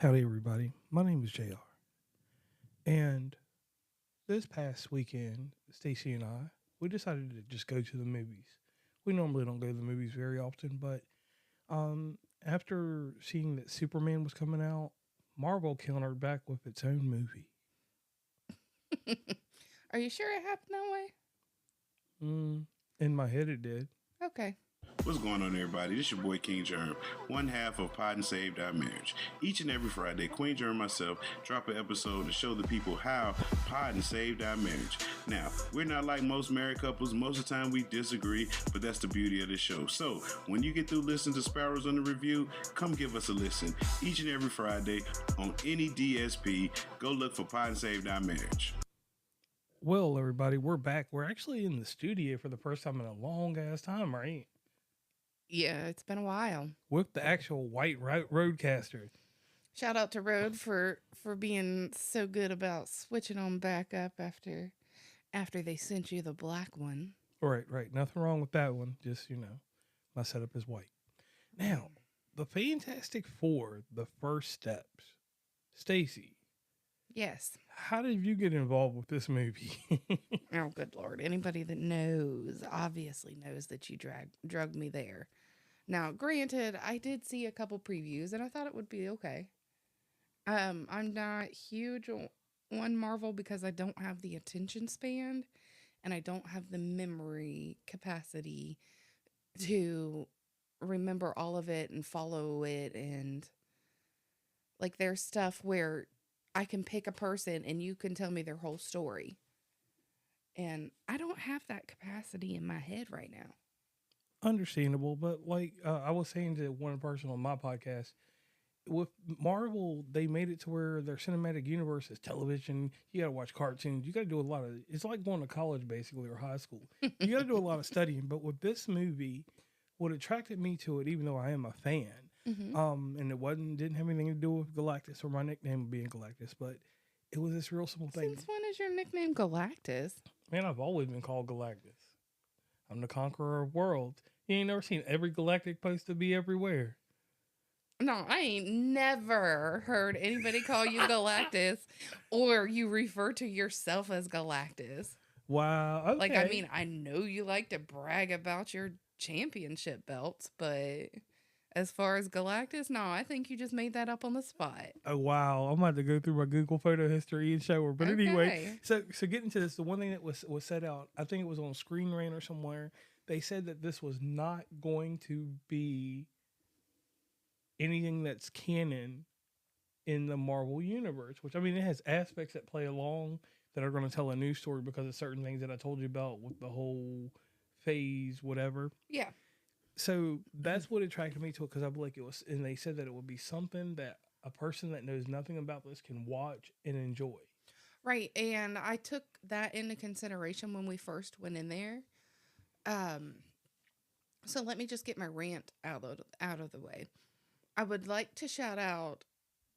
Howdy, everybody. My name is JR. And this past weekend, Stacey and we decided to just go to the movies. We normally don't go to the movies very often, but after seeing that Superman was coming out, Marvel countered back with its own movie. Are you sure it happened that way? In my head, it did. Okay. What's going on, everybody? This is your boy King Germ, one half of Pod and Saved Our Marriage. Each and every Friday, Queen Germ and myself drop an episode to show the people how Pod and Saved Our Marriage. Now, we're not like most married couples. Most of the time we disagree, but that's the beauty of the show. So, when you get through listening to Sparrows on the review, come give us a listen. Each and every Friday on any DSP, go look for Pod and Saved Our Marriage. Well, everybody, we're back. We're actually in the studio for the first time in a long ass time, right? Yeah, it's been a while. With the actual white roadcaster. Shout out to Rode for being so good about switching on back up after they sent you the black one. Right. Nothing wrong with that one. Just, my setup is white. Now, the Fantastic Four, the first steps. Stacey. Yes. How did you get involved with this movie? Oh, good Lord. Anybody that knows, obviously knows that you drugged me there. Now, granted, I did see a couple previews and I thought it would be okay. I'm not huge on Marvel because I don't have the attention span and I don't have the memory capacity to remember all of it and follow it. And like there's stuff where I can pick a person and you can tell me their whole story. And I don't have that capacity in my head right now. Understandable, but like I was saying to one person on my podcast, with Marvel, they made it to where their cinematic universe is television. You got to watch cartoons. You got to do a lot of. It's like going to college basically or high school. You got to do a lot of studying. But with this movie, what attracted me to it, even though I am a fan, and it didn't have anything to do with Galactus or my nickname being Galactus, but it was this real simple thing. Since when is your nickname Galactus? Man, I've always been called Galactus. I'm the conqueror of worlds. You ain't never seen every galactic place to be everywhere. No, I ain't never heard anybody call you Galactus or you refer to yourself as Galactus. Wow. Okay. Like, I mean, I know you like to brag about your championship belts, but as far as Galactus, no, I think you just made that up on the spot. Oh, wow. I'm about to go through my Google photo history and show her. But anyway, so getting to this, the one thing that was set out, I think it was on Screen Rant or somewhere, they said that this was not going to be anything that's canon in the Marvel universe, which, I mean, it has aspects that play along that are going to tell a new story because of certain things that I told you about with the whole phase, whatever. Yeah. So that's what attracted me to it, because I believe it was, and they said that it would be something that a person that knows nothing about this can watch and enjoy. Right, and I took that into consideration when we first went in there. So let me just get my rant out of the way. I would like to shout out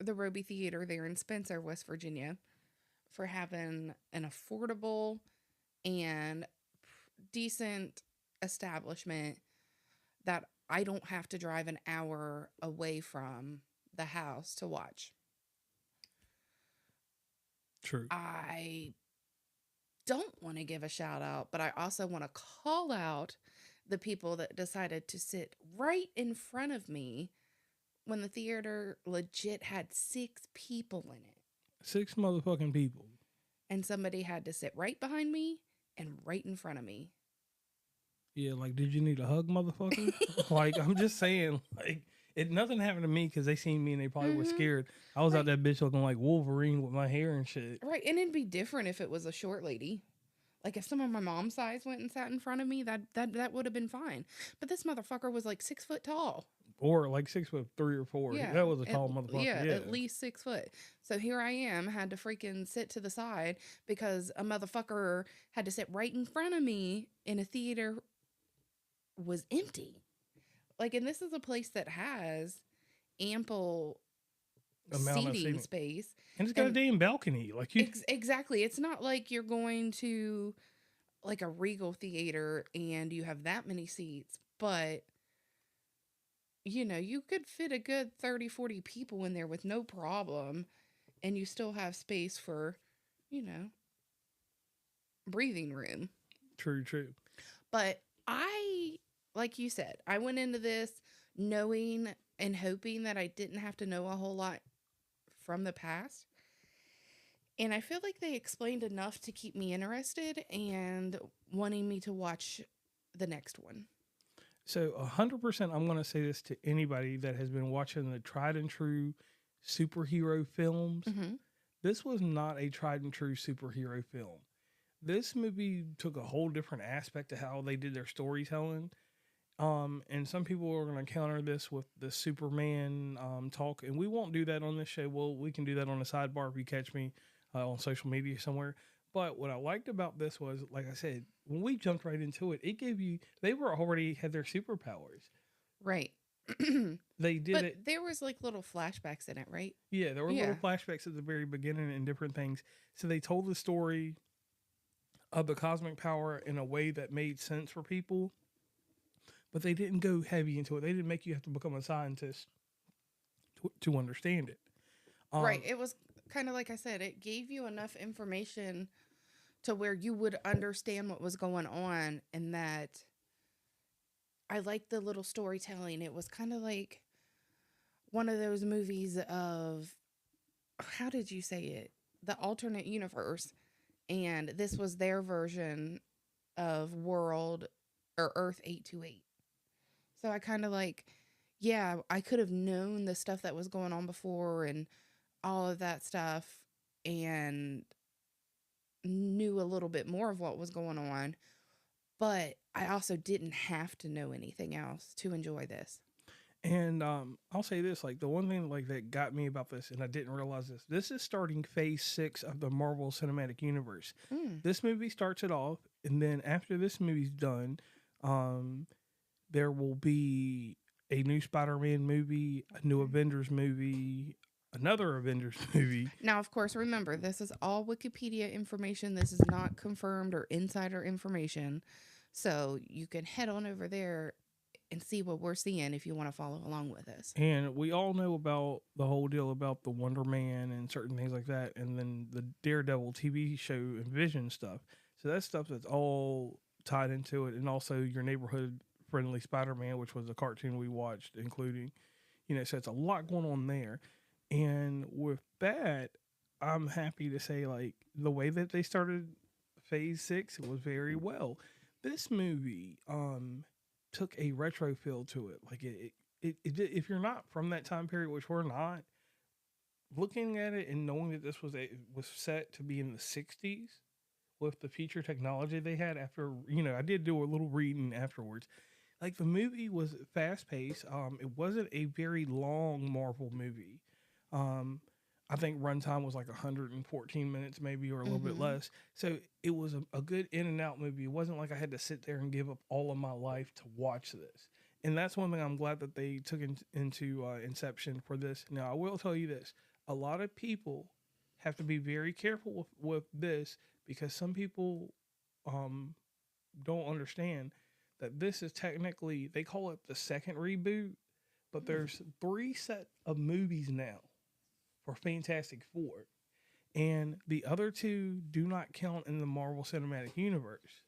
the Roby Theater there in Spencer, West Virginia, for having an affordable and decent establishment that I don't have to drive an hour away from the house to watch. True. I don't want to give a shout out, but I also want to call out the people that decided to sit right in front of me when the theater legit had 6 people in it. 6 motherfucking people. And somebody had to sit right behind me and right in front of me. Yeah, like, did you need a hug, motherfucker? Like, I'm just saying, like, nothing happened to me because they seen me and they probably were scared. I was out that bitch looking like Wolverine with my hair and shit. Right, and it'd be different if it was a short lady. Like, if someone my mom's size went and sat in front of me, that would have been fine. But this motherfucker was like 6 foot tall. Or like 6'3" or 4. Yeah, that was a tall motherfucker. Yeah, at least 6 foot. So here I am, had to freaking sit to the side because a motherfucker had to sit right in front of me in a theater was empty. Like, and this is a place that has ample seating space. And it's got a damn balcony. Like you exactly. It's not like you're going to like a Regal theater and you have that many seats, but you could fit a good 30, 40 people in there with no problem, and you still have space for, you know, breathing room. True, true. But like you said, I went into this knowing and hoping that I didn't have to know a whole lot from the past. And I feel like they explained enough to keep me interested and wanting me to watch the next one. So 100%, I'm going to say this to anybody that has been watching the tried and true superhero films. Mm-hmm. This was not a tried and true superhero film. This movie took a whole different aspect to how they did their storytelling. And some people are going to counter this with the Superman talk, and we won't do that on this show. Well, we can do that on the sidebar if you catch me on social media somewhere. But what I liked about this was, like I said, when we jumped right into it, it gave you, they were already had their superpowers. Right. They did but it. There was like little flashbacks in it, right? Yeah, there were little flashbacks at the very beginning and different things. So they told the story of the cosmic power in a way that made sense for people. But they didn't go heavy into it. They didn't make you have to become a scientist to understand it. Right. It was kind of like I said, it gave you enough information to where you would understand what was going on, and that I liked the little storytelling. It was kind of like one of those movies of, how did you say it? The alternate universe. And this was their version of World or Earth 828. So I kind of like, yeah, I could have known the stuff that was going on before and all of that stuff, and knew a little bit more of what was going on. But I also didn't have to know anything else to enjoy this. And I'll say this, like the one thing like that got me about this, and I didn't realize this is starting phase 6 of the Marvel Cinematic Universe. This movie starts it off, and then after this movie's done, there will be a new Spider-Man movie, a new Avengers movie, another Avengers movie. Now, of course, remember, this is all Wikipedia information. This is not confirmed or insider information. So you can head on over there and see what we're seeing if you want to follow along with us. And we all know about the whole deal about the Wonder Man and certain things like that, and then the Daredevil TV show and Vision stuff. So that's stuff that's all tied into it, and also your neighborhood friendly Spider-Man, which was a cartoon we watched, including, so it's a lot going on there. And with that, I'm happy to say, like, the way that they started phase 6, it was very well. This movie took a retro feel to it. Like it if you're not from that time period, which we're not, looking at it and knowing that this was set to be in the 60s with the future technology they had after, I did do a little reading afterwards. Like, the movie was fast paced. It wasn't a very long Marvel movie. I think runtime was like 114 minutes maybe, or a little bit less. So it was a good in and out movie. It wasn't like I had to sit there and give up all of my life to watch this. And that's one thing I'm glad that they took into Inception for this. Now, I will tell you this. A lot of people have to be very careful with this, because some people don't understand that this is technically, they call it the second reboot, but there's 3 set of movies now for Fantastic Four, and the other 2 do not count in the Marvel Cinematic Universe,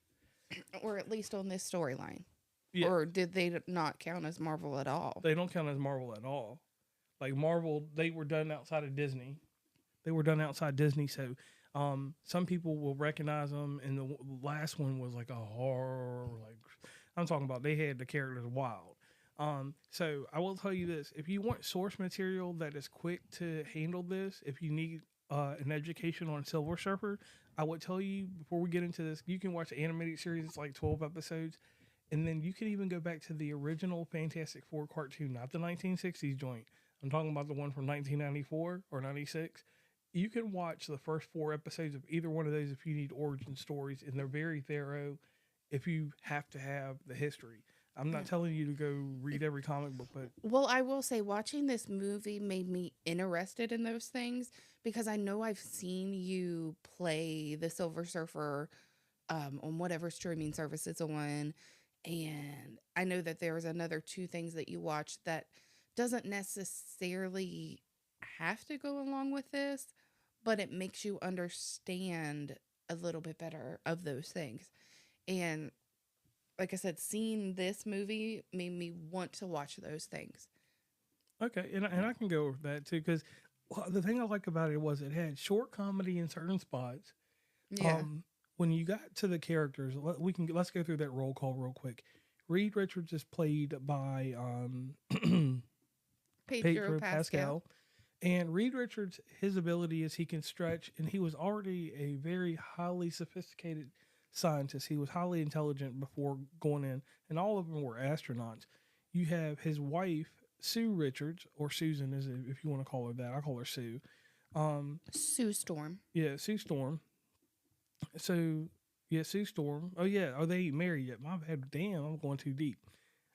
or at least on this storyline. Yeah. Or did they not count as Marvel at all? They don't count as Marvel at all. Like, Marvel, they were done outside of Disney. So some people will recognize them, and the last one was like a horror. Like, I'm talking about, they had the characters wild. So I will tell you this: if you want source material that is quick to handle this, if you need an education on Silver Surfer, I would tell you, before we get into this, you can watch the animated series. It's like 12 episodes, and then you can even go back to the original Fantastic Four cartoon, not the 1960s joint. I'm talking about the one from 1994 or 96. You can watch the first 4 episodes of either one of those if you need origin stories, and they're very thorough if you have to have the history. I'm not telling you to go read every comic book, but... Well, I will say, watching this movie made me interested in those things, because I know I've seen you play the Silver Surfer on whatever streaming service it's on, And I know that there's another two things that you watch that doesn't necessarily have to go along with this, but it makes you understand a little bit better of those things. And like I said, seeing this movie made me want to watch those things. Okay, and I can go with that too because the thing I like about it was it had short comedy in certain spots. Yeah. When you got to the characters, let's go through that roll call real quick. Reed Richards is played by Pedro Pedro Pascal. And Reed Richards, his ability is he can stretch, and he was already a very highly sophisticated scientist. He was highly intelligent before going in, and all of them were astronauts. You have his wife, Sue Richards, or Susan, is it, if you want to call her that. I call her Sue. Sue Storm. Yeah, Sue Storm. So, yeah, Sue Storm. Oh, yeah. Are they married yet? My bad. Damn, I'm going too deep.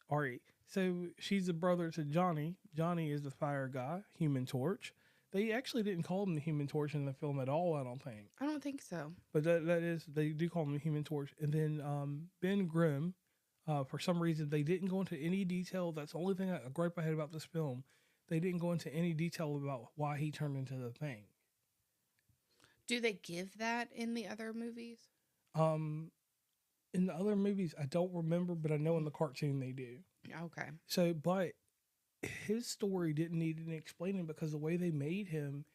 All right. So she's the brother to Johnny. Johnny is the fire guy, Human Torch. They actually didn't call him the Human Torch in the film at all, I don't think. I don't think so. But that is, they do call him the Human Torch. And then Ben Grimm, for some reason, they didn't go into any detail. That's the only thing a gripe I had about this film. They didn't go into any detail about why he turned into the Thing. Do they give that in the other movies? In the other movies, I don't remember, but I know in the cartoon they do. Okay. So, but his story didn't need any explaining because the way they made him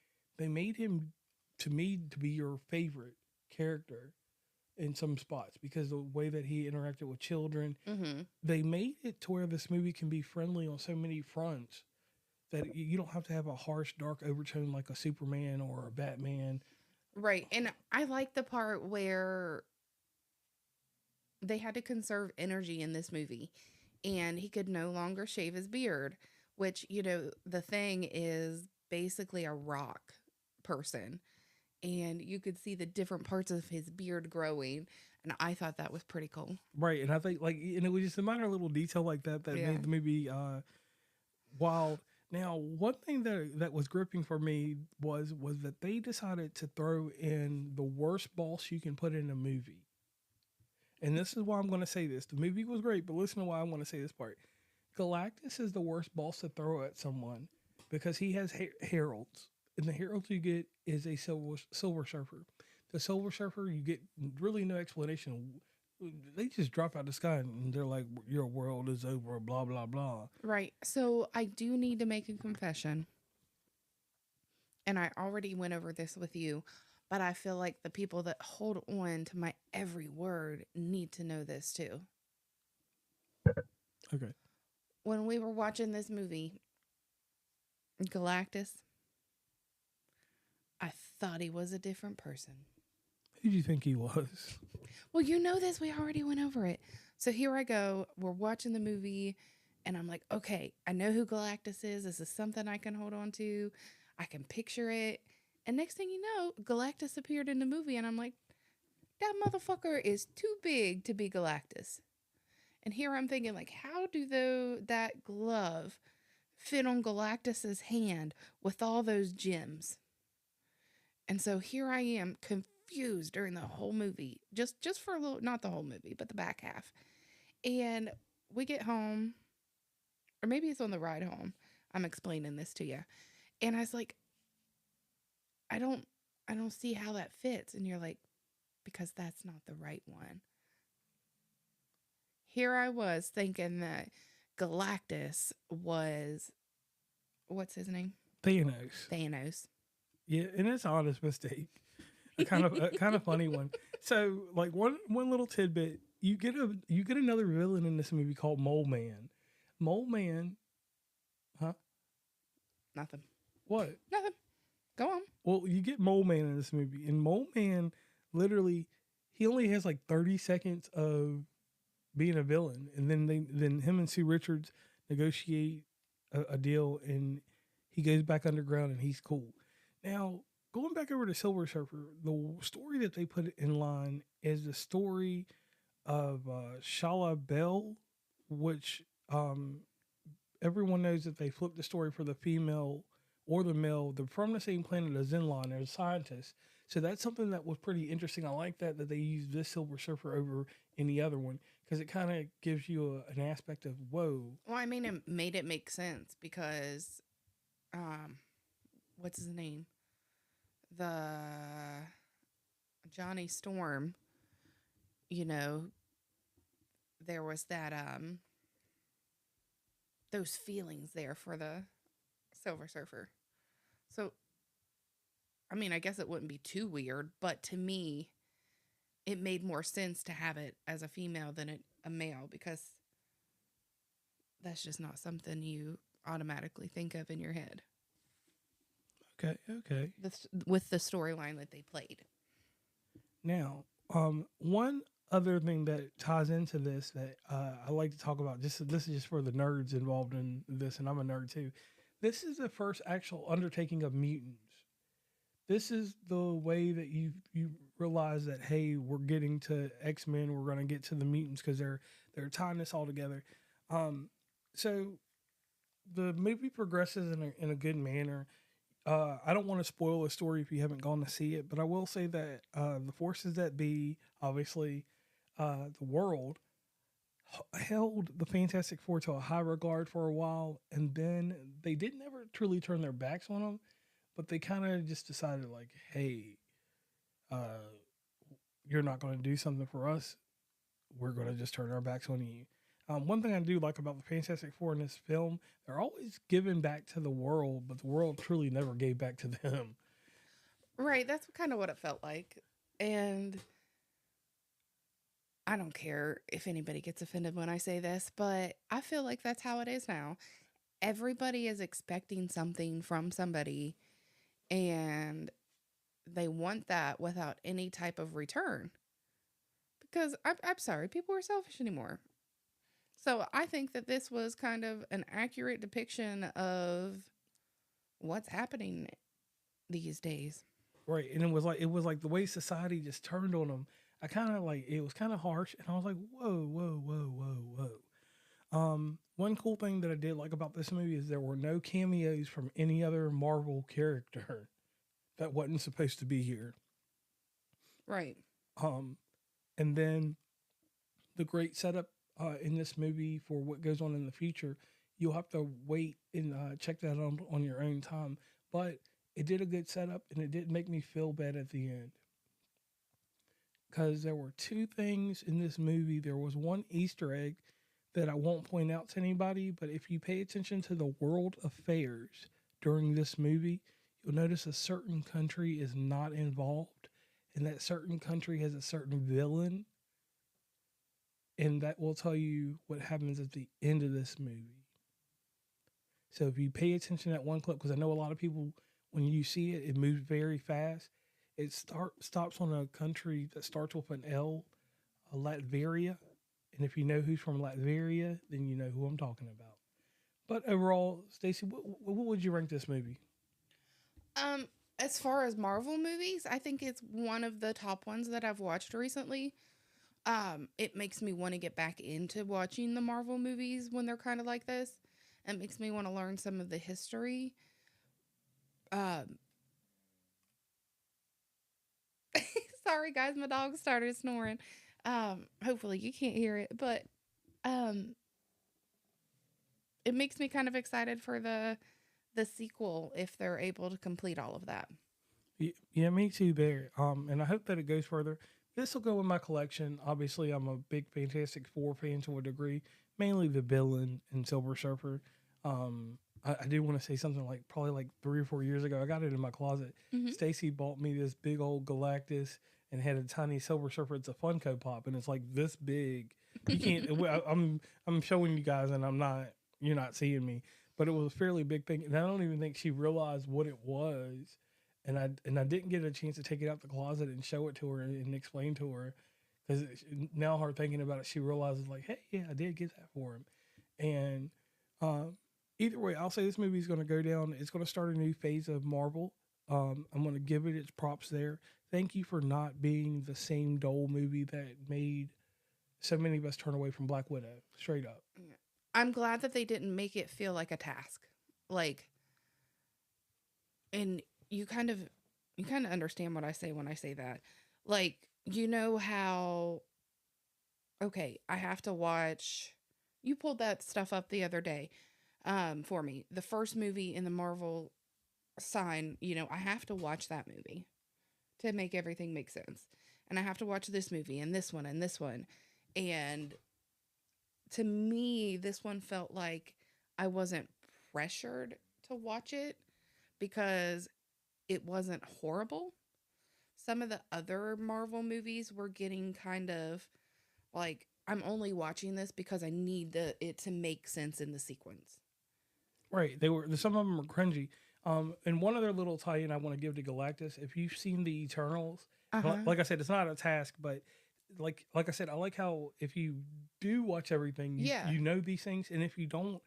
to me to be your favorite character in some spots because the way that he interacted with children, they made it to where this movie can be friendly on so many fronts that you don't have to have a harsh, dark overtone like a Superman or a Batman. Right. And I like the part where they had to conserve energy in this movie and he could no longer shave his beard, which, you know, the Thing is basically a rock person and you could see the different parts of his beard growing. And I thought that was pretty cool. Right. And I think and it was just a minor little detail like that made the movie wild. Now, one thing that was gripping for me was that they decided to throw in the worst boss you can put in a movie. And this is why I'm going to say this. The movie was great, but listen to why I want to say this part. Galactus is the worst boss to throw at someone because he has heralds. And the heralds you get is a Silver Surfer. The Silver Surfer, you get really no explanation. They just drop out of the sky and they're like, your world is over, blah, blah, blah. Right. So I do need to make a confession. And I already went over this with you. But I feel like the people that hold on to my every word need to know this too. Okay. When we were watching this movie, Galactus, I thought he was a different person. Who do you think he was? Well, you know this. We already went over it. So here I go. We're watching the movie, and I'm like, okay, I know who Galactus is. This is something I can hold on to. I can picture it. And next thing you know, Galactus appeared in the movie, and I'm like, that motherfucker is too big to be Galactus. And here I'm thinking, like, how do that glove fit on Galactus's hand with all those gems? And so here I am, confused during the whole movie, just for a little, not the whole movie, but the back half. And we get home, or maybe it's on the ride home. I'm explaining this to you. And I was like, I don't see how that fits. And you're like, because that's not the right one. Here I was thinking that Galactus was, what's his name? Thanos. Yeah, and it's an honest mistake. A kind of funny one. So, like one little tidbit, you get another villain in this movie called Mole Man. Mole Man, huh? Nothing. What? Nothing. Go on. Well, you get Mole Man in this movie, and Mole Man literally he only has like 30 seconds of being a villain, and then him and Sue Richards negotiate a deal, and he goes back underground, and he's cool. Now, going back over to Silver Surfer, the story that they put in line is the story of Shala Bell, which everyone knows that they flipped the story for the female or the male. They're from the same planet as Zenlon. They're scientists. So that's something that was pretty interesting. I like that they used this Silver Surfer over any other one because it kind of gives you an aspect of whoa. Well, I mean, it made it make sense because, what's his name? The Johnny Storm, you know, there was that, those feelings there for the Silver Surfer. So, I mean, I guess it wouldn't be too weird, but to me, it made more sense to have it as a female than a male because that's just not something you automatically think of in your head. Okay. With the storyline that they played. Now, one other thing that ties into this that I like to talk about, this is just for the nerds involved in this, and I'm a nerd too. This is the first actual undertaking of mutants. This is the way that you realize that, hey, we're getting to X-Men, we're going to get to the mutants because they're tying this all together. So the movie progresses in a good manner. I don't want to spoil the story if you haven't gone to see it, but I will say that the forces that be, obviously, the world, held the Fantastic Four to a high regard for a while, and then they didn't ever truly turn their backs on them, but they kind of just decided, like, hey, you're not going to do something for us, we're going to just turn our backs on you. One thing I do like about the Fantastic Four in this film, they're always giving back to the world, but the world truly never gave back to them. Right, that's kind of what it felt like. And I don't care if anybody gets offended when I say this, but I feel like that's how it is now. Everybody is expecting something from somebody, and they want that without any type of return. Because I'm sorry, people are selfish anymore. So I think that this was kind of an accurate depiction of what's happening these days. Right, and it was like the way society just turned on them. I kind of like, it was kind of harsh, and I was like, whoa. One cool thing that I did like about this movie is there were no cameos from any other Marvel character that wasn't supposed to be here. Right. And then the great setup in this movie for what goes on in the future, you'll have to wait and check that out on your own time. But it did a good setup, and it didn't make me feel bad at the end. Because there were two things in this movie. There was one Easter egg that I won't point out to anybody, but if you pay attention to the world affairs during this movie, you'll notice a certain country is not involved, and that certain country has a certain villain, and that will tell you what happens at the end of this movie. So if you pay attention to that one clip, because I know a lot of people, when you see it, it moves very fast. It stops on a country that starts with an L, Latveria. And if you know who's from Latveria, then you know who I'm talking about. But overall, Stacey, what would you rank this movie? As far as Marvel movies, I think it's one of the top ones that I've watched recently. It makes me want to get back into watching the Marvel movies when they're kind of like this. It makes me want to learn some of the history. Sorry guys, my dog started snoring. Hopefully you can't hear it, but it makes me kind of excited for the sequel if they're able to complete all of that. Yeah, me too, Bear. And I hope that it goes further. This will go in my collection. Obviously, I'm a big Fantastic Four fan to a degree, mainly the villain and Silver Surfer. I do want to say something like probably like 3 or 4 years ago. I got it in my closet. Mm-hmm. Stacey bought me this big old Galactus and had a tiny Silver Surfer. It's a Funko Pop, and it's like this big. You can't. I'm showing you guys, and you're not seeing me, but it was a fairly big thing, and I don't even think she realized what it was. And I didn't get a chance to take it out the closet and show it to her and explain to her, because now her thinking about it, she realizes like, hey, yeah, I did get that for him. And either way, I'll say this movie is going to go down. It's going to start a new phase of Marvel. I'm going to give it its props there. Thank you for not being the same dull movie that made so many of us turn away from Black Widow. Straight up. I'm glad that they didn't make it feel like a task. Like, and you kind of understand what I say when I say that. Like, you know how okay, I have to watch. You pulled that stuff up the other day for me. The first movie in the Marvel sign, I have to watch that movie to make everything make sense. And I have to watch this movie and this one and this one. And to me, this one felt like I wasn't pressured to watch it because it wasn't horrible. Some of the other Marvel movies were getting kind of like, I'm only watching this because I need it to make sense in the sequence. Right. Some of them are cringy. And one other little tie-in I want to give to Galactus, if you've seen the Eternals, like I said, it's not a task, but like I said, I like how if you do watch everything, you know these things, and if you don't,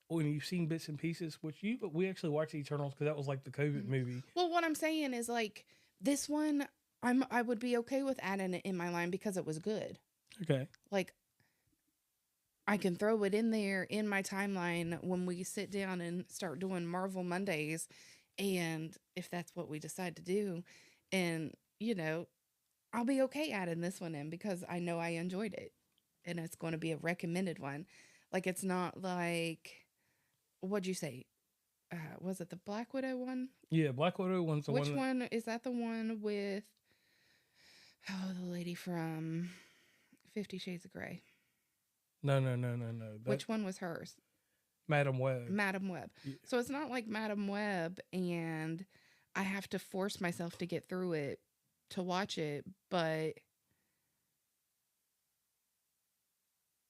when you've seen bits and pieces, but we actually watched the Eternals because that was like the COVID movie. Well, what I'm saying is like this one, I would be okay with adding it in my line because it was good. Okay. Like, I can throw it in there in my timeline when we sit down and start doing Marvel Mondays. And if that's what we decide to do, and, I'll be okay adding this one in because I know I enjoyed it. And it's going to be a recommended one. Like, it's not like, what'd you say? Was it the Black Widow one? Yeah, Black Widow one's the one. Which one? Is that the one with, the lady from 50 Shades of Grey? No. Which one was hers? Madam Web. Madam Web. Yeah. So it's not like Madam Web and I have to force myself to get through it to watch it, but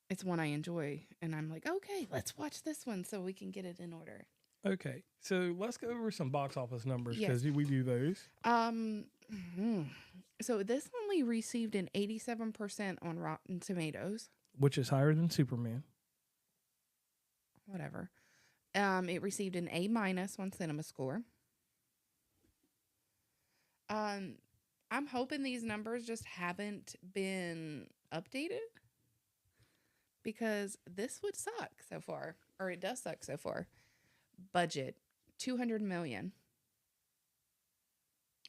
it's one I enjoy. And I'm like, okay, let's watch this one so we can get it in order. Okay. So let's go over some box office numbers because we do those. So this only received an 87% on Rotten Tomatoes. Which is higher than Superman. Whatever. It received an A- on Cinema Score. I'm hoping these numbers just haven't been updated because this would suck so far, or it does suck so far. Budget, $200 million.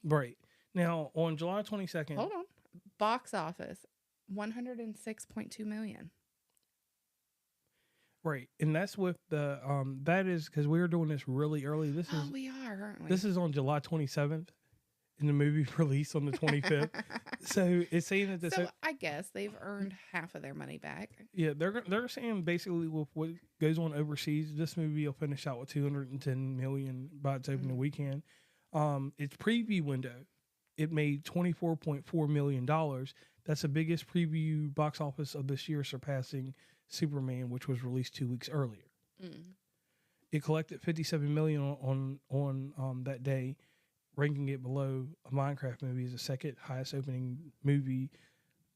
Right. Now, on July 22nd... Hold on. Box office, $106.2 million. Right. And that's with the... that is... Because we're doing this really early. We are, aren't we? This is on July 27th. And the movie released on the 25th. So it's saying that... So I guess they've earned half of their money back. Yeah, they're saying basically with what goes on overseas, this movie will finish out with $210 million by its opening weekend. Its preview window, it made $24.4 million. That's the biggest preview box office of this year, surpassing Superman, which was released 2 weeks earlier. It collected $57 million on that day, ranking it below a Minecraft movie as the second highest opening movie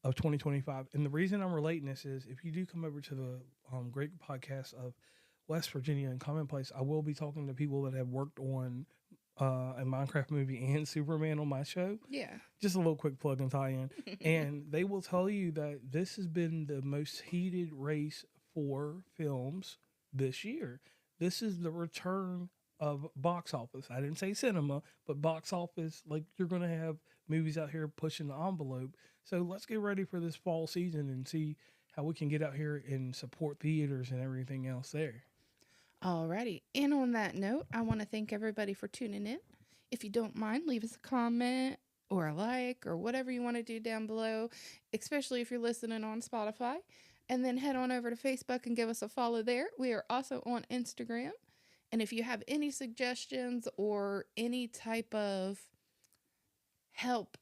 of 2025. And the reason I'm relating this is if you do come over to the great podcast of West Virginia and Commonplace, I will be talking to people that have worked on a Minecraft movie and Superman on my show. Yeah. Just a little quick plug and tie-in. And they will tell you that this has been the most heated race for films this year. This is the return of box office. I didn't say cinema, but box office. Like, you're going to have movies out here pushing the envelope. So let's get ready for this fall season and see how we can get out here and support theaters and everything else there. Alrighty. And on that note, I want to thank everybody for tuning in. If you don't mind, leave us a comment or a like or whatever you want to do down below, especially if you're listening on Spotify. And then head on over to Facebook and give us a follow there. We are also on Instagram. And if you have any suggestions or any type of help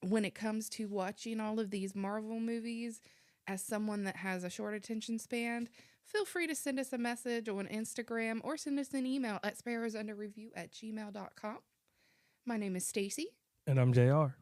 when it comes to watching all of these Marvel movies as someone that has a short attention span, feel free to send us a message on Instagram or send us an email at sparrowsunderreview@gmail.com. My name is Stacey. And I'm JR.